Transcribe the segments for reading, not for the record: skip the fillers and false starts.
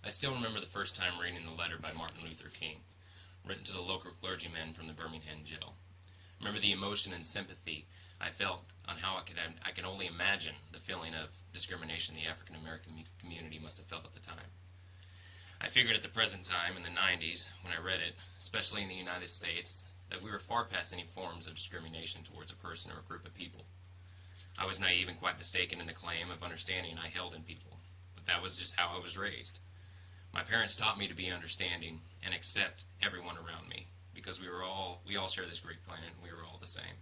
I still remember the first time reading the letter by Martin Luther King, written to the local clergymen from the Birmingham jail. I remember the emotion and sympathy I felt on how I can only imagine the feeling of discrimination the African American community must have felt at the time. I figured at the present time, in the 90s, when I read it, especially in the United States, that we were far past any forms of discrimination towards a person or a group of people. I was naive and quite mistaken in the claim of understanding I held in people, but that was just how I was raised. My parents taught me to be understanding and accept everyone around me, because we all share this great planet and we were all the same.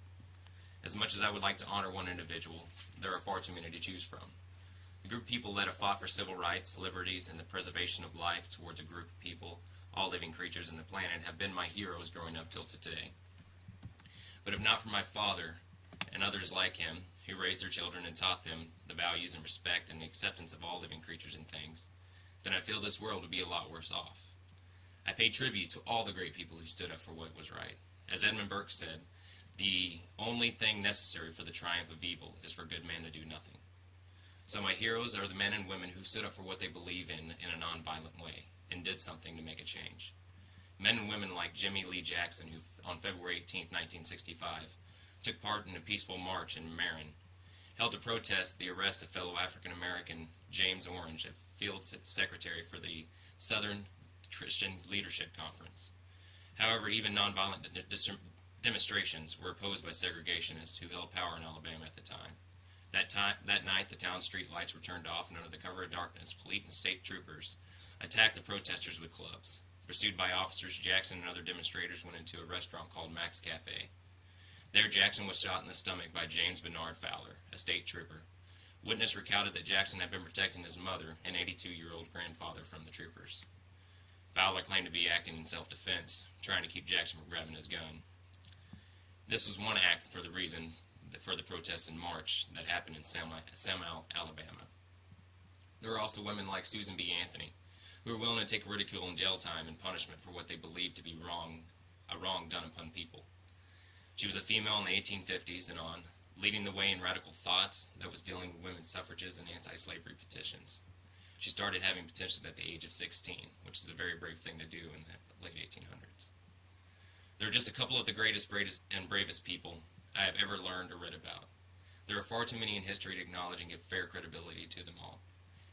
As much as I would like to honor one individual, there are far too many to choose from. The group of people that have fought for civil rights, liberties, and the preservation of life towards a group of people, all living creatures in the planet, have been my heroes growing up till today. But if not for my father and others like him, who raised their children and taught them the values and respect and the acceptance of all living creatures and things, then I feel this world would be a lot worse off. I pay tribute to all the great people who stood up for what was right. As Edmund Burke said, the only thing necessary for the triumph of evil is for good men to do nothing. So my heroes are the men and women who stood up for what they believe in a nonviolent way and did something to make a change. Men and women like Jimmy Lee Jackson, who on February 18, 1965, took part in a peaceful march in Marin, held to protest the arrest of fellow African American James Orange, a field secretary for the Southern Christian Leadership Conference. However, even nonviolent demonstrations were opposed by segregationists who held power in Alabama at the time. That night, the town street lights were turned off, and under the cover of darkness, police and state troopers attacked the protesters with clubs. Pursued by officers, Jackson and other demonstrators went into a restaurant called Max Cafe. There, Jackson was shot in the stomach by James Bernard Fowler, a state trooper. Witness recounted that Jackson had been protecting his mother, an 82-year-old grandfather, from the troopers. Fowler claimed to be acting in self-defense, trying to keep Jackson from grabbing his gun. This was one act for the protests in March that happened in Selma, Alabama. There were also women like Susan B. Anthony, who were willing to take ridicule and jail time and punishment for what they believed to be a wrong done upon people. She was a female in the 1850s and on, leading the way in radical thoughts that was dealing with women's suffrages and anti-slavery petitions. She started having petitions at the age of 16, which is a very brave thing to do in the late 1800s. There are just a couple of the greatest and bravest people I have ever learned or read about. There are far too many in history to acknowledge and give fair credibility to them all.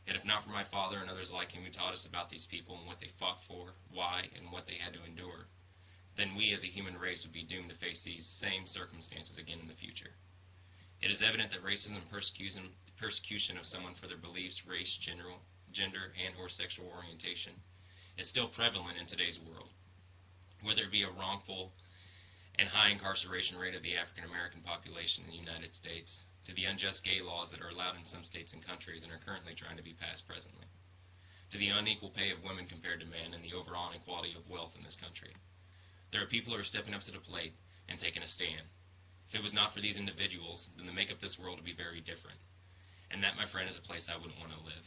Yet if not for my father and others like him who taught us about these people and what they fought for, why, and what they had to endure, then we as a human race would be doomed to face these same circumstances again in the future. It is evident that racism and persecution of someone for their beliefs, race, gender, and or sexual orientation is still prevalent in today's world. Whether it be a wrongful and high incarceration rate of the African American population in the United States, to the unjust gay laws that are allowed in some states and countries and are currently trying to be passed presently, to the unequal pay of women compared to men and the overall inequality of wealth in this country. There are people who are stepping up to the plate and taking a stand. If it was not for these individuals, then the makeup of this world would be very different. And that, my friend, is a place I wouldn't want to live.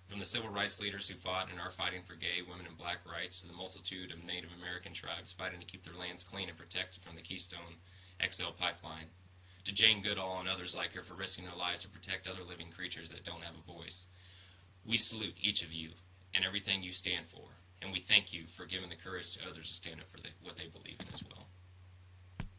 From the civil rights leaders who fought and are fighting for gay, women, and black rights, to the multitude of Native American tribes fighting to keep their lands clean and protected from the Keystone XL pipeline, to Jane Goodall and others like her for risking their lives to protect other living creatures that don't have a voice. We salute each of you and everything you stand for, and we thank you for giving the courage to others to stand up for what they believe in as well.